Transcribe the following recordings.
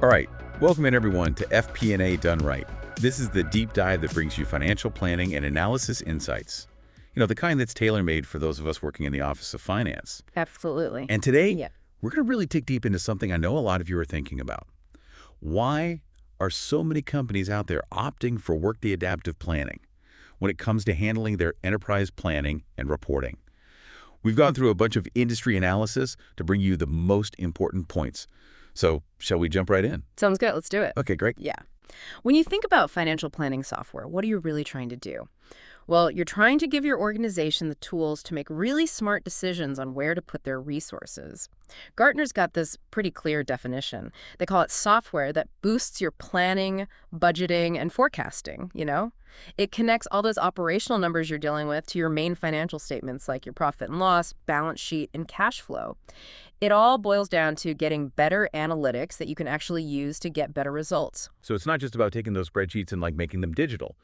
All right, welcome in everyone to FP&A Done Right. This is the deep dive that brings you financial planning and analysis insights. You know, the kind that's tailor-made for those of us working in the Office of Finance. Absolutely. And today, Yeah. we're going to really dig deep into something I know a lot of you are thinking about. Why are so many companies out there opting for Workday Adaptive Planning when it comes to handling their enterprise planning and reporting? We've gone through a bunch of industry analysis to bring you the most important points. So, shall we jump right in? Sounds good. Let's do it. Okay, great. Yeah. When you think about financial planning software, what are you really trying to do? Well, you're trying to give your organization the tools to make really smart decisions on where to put their resources. Gartner's got this pretty clear definition. They call it software that boosts your planning, budgeting, and forecasting, It connects all those operational numbers you're dealing with to your main financial statements like your profit and loss, balance sheet, and cash flow. It all boils down to getting better analytics that you can actually use to get better results. So it's not just about taking those spreadsheets and making them digital.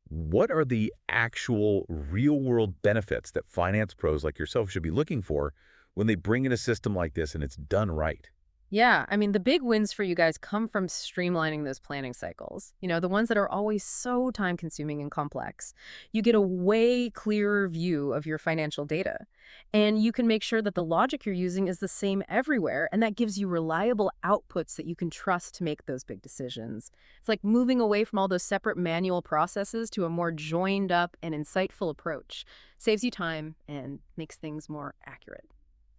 What are the actual real-world benefits that finance pros like yourself should be looking for when they bring in a system like this and it's done right? Yeah, the big wins for you guys come from streamlining those planning cycles. The ones that are always so time-consuming and complex. You get a way clearer view of your financial data. And you can make sure that the logic you're using is the same everywhere, and that gives you reliable outputs that you can trust to make those big decisions. It's like moving away from all those separate manual processes to a more joined-up and insightful approach. Saves you time and makes things more accurate.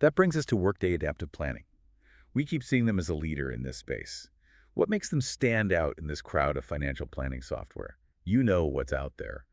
That brings us to Workday Adaptive Planning. We keep seeing them as a leader in this space. What makes them stand out in this crowd of financial planning software? You know what's out there.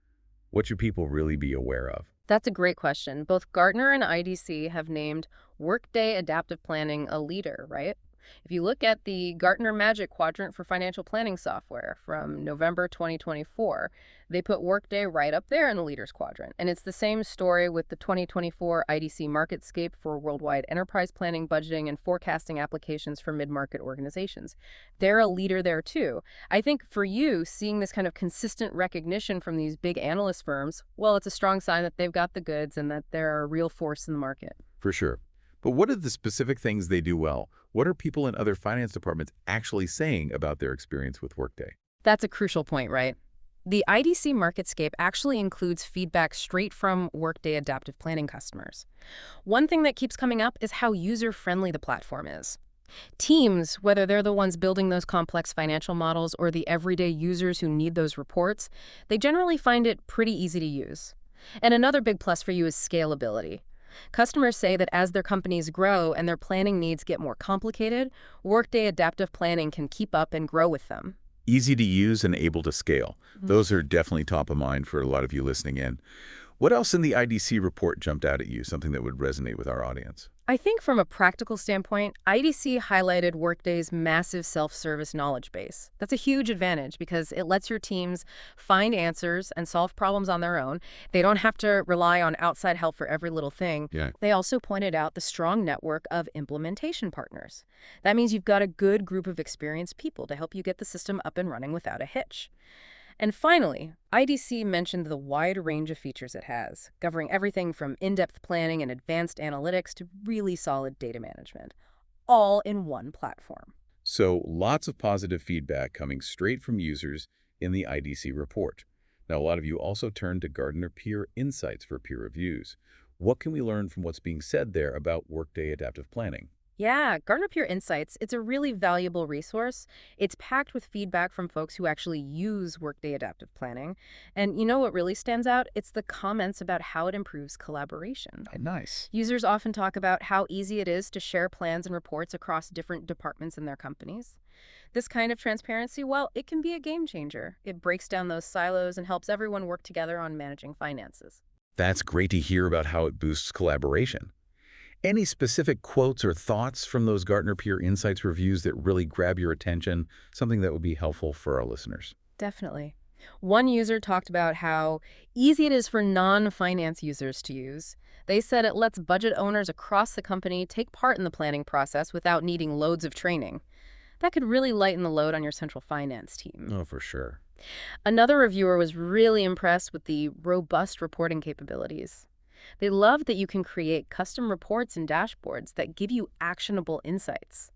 What should people really be aware of? That's a great question. Both Gartner and IDC have named Workday Adaptive Planning a leader, right? If you look at the Gartner Magic Quadrant for financial planning software from November 2024, they put Workday right up there in the leaders quadrant. And it's the same story with the 2024 IDC MarketScape for worldwide enterprise planning, budgeting, and forecasting applications for mid-market organizations. They're a leader there too. I think for you, seeing this kind of consistent recognition from these big analyst firms, well, it's a strong sign that they've got the goods and that they're a real force in the market. For sure. But what are the specific things they do well? What are people in other finance departments actually saying about their experience with Workday? That's a crucial point, right? The IDC MarketScape actually includes feedback straight from Workday Adaptive Planning customers. One thing that keeps coming up is how user-friendly the platform is. Teams, whether they're the ones building those complex financial models or the everyday users who need those reports, they generally find it pretty easy to use. And another big plus for you is scalability. Customers say that as their companies grow and their planning needs get more complicated, Workday Adaptive Planning can keep up and grow with them. Easy to use and able to scale. Those are definitely top of mind for a lot of you listening in. What else in the IDC report jumped out at you, something that would resonate with our audience? I think from a practical standpoint, IDC highlighted Workday's massive self-service knowledge base. That's a huge advantage because it lets your teams find answers and solve problems on their own. They don't have to rely on outside help for every little thing. Yeah. They also pointed out the strong network of implementation partners. That means you've got a good group of experienced people to help you get the system up and running without a hitch. And finally, IDC mentioned the wide range of features it has, covering everything from in-depth planning and advanced analytics to really solid data management, all in one platform. So lots of positive feedback coming straight from users in the IDC report. Now, a lot of you also turned to Gartner Peer Insights for peer reviews. What can we learn from what's being said there about Workday Adaptive Planning? Yeah, Gartner Peer Insights, it's a really valuable resource. It's packed with feedback from folks who actually use Workday Adaptive Planning. And you know what really stands out? It's the comments about how it improves collaboration. Oh, nice. Users often talk about how easy it is to share plans and reports across different departments in their companies. This kind of transparency, well, it can be a game changer. It breaks down those silos and helps everyone work together on managing finances. That's great to hear about how it boosts collaboration. Any specific quotes or thoughts from those Gartner Peer Insights reviews that really grab your attention, something that would be helpful for our listeners? Definitely. One user talked about how easy it is for non-finance users to use. They said it lets budget owners across the company take part in the planning process without needing loads of training. That could really lighten the load on your central finance team. Oh, for sure. Another reviewer was really impressed with the robust reporting capabilities. They love that you can create custom reports and dashboards that give you actionable insights.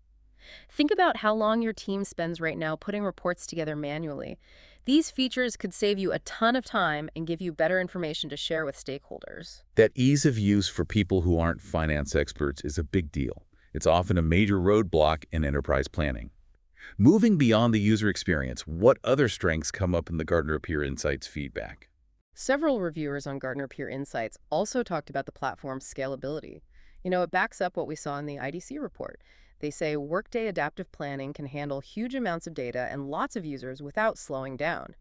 Think about how long your team spends right now putting reports together manually. These features could save you a ton of time and give you better information to share with stakeholders. That ease of use for people who aren't finance experts is a big deal. It's often a major roadblock in enterprise planning. Moving beyond the user experience, what other strengths come up in the Gartner Peer Insights feedback? Several reviewers on Gartner Peer Insights also talked about the platform's scalability. It backs up what we saw in the IDC report. They say Workday Adaptive Planning can handle huge amounts of data and lots of users without slowing down.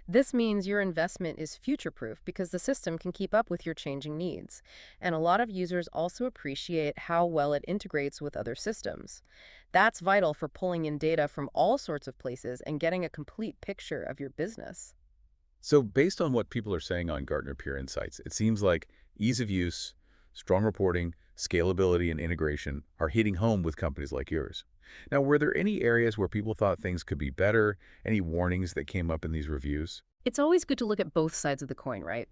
This means your investment is future-proof because the system can keep up with your changing needs. And a lot of users also appreciate how well it integrates with other systems. That's vital for pulling in data from all sorts of places and getting a complete picture of your business. So based on what people are saying on Gartner Peer Insights, it seems like ease of use, strong reporting, scalability, and integration are hitting home with companies like yours. Now, were there any areas where people thought things could be better? Any warnings that came up in these reviews? It's always good to look at both sides of the coin, right?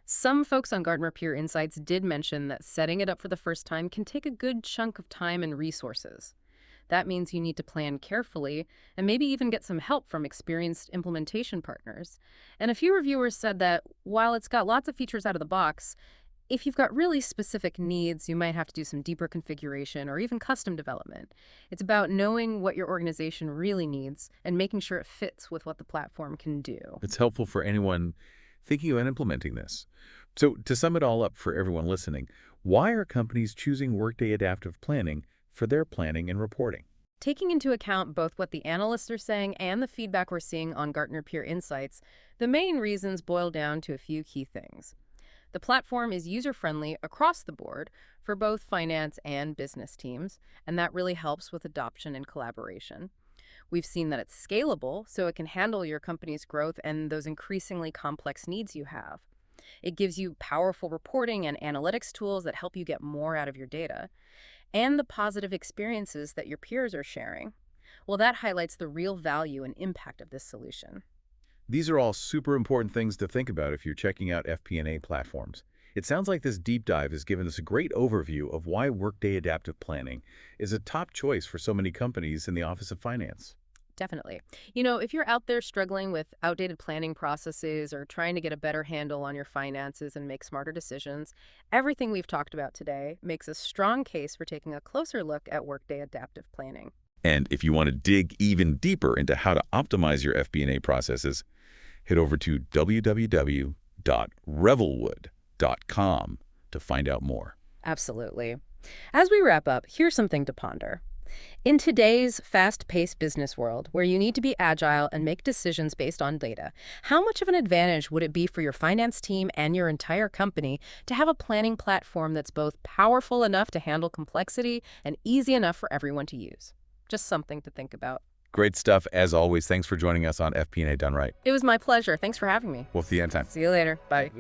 Some folks on Gartner Peer Insights did mention that setting it up for the first time can take a good chunk of time and resources. That means you need to plan carefully and maybe even get some help from experienced implementation partners. And a few reviewers said that while it's got lots of features out of the box, if you've got really specific needs, you might have to do some deeper configuration or even custom development. It's about knowing what your organization really needs and making sure it fits with what the platform can do. It's helpful for anyone thinking about implementing this. So to sum it all up for everyone listening, why are companies choosing Workday Adaptive Planning for their planning and reporting? Taking into account both what the analysts are saying and the feedback we're seeing on Gartner Peer Insights, the main reasons boil down to a few key things. The platform is user-friendly across the board for both finance and business teams, and that really helps with adoption and collaboration. We've seen that it's scalable, so it can handle your company's growth and those increasingly complex needs you have. It gives you powerful reporting and analytics tools that help you get more out of your data. And the positive experiences that your peers are sharing. Well, that highlights the real value and impact of this solution. These are all super important things to think about if you're checking out FP&A platforms. It sounds like this deep dive has given us a great overview of why Workday Adaptive Planning is a top choice for so many companies in the Office of Finance. Definitely. If you're out there struggling with outdated planning processes or trying to get a better handle on your finances and make smarter decisions, everything we've talked about today makes a strong case for taking a closer look at Workday Adaptive Planning. And if you want to dig even deeper into how to optimize your FP&A processes, head over to www.revelwood.com to find out more. Absolutely. As we wrap up, here's something to ponder. In today's fast-paced business world, where you need to be agile and make decisions based on data, how much of an advantage would it be for your finance team and your entire company to have a planning platform that's both powerful enough to handle complexity and easy enough for everyone to use? Just something to think about. Great stuff, as always. Thanks for joining us on FP&A Done Right. It was my pleasure. Thanks for having me. We'll see you next time. See you later. Bye.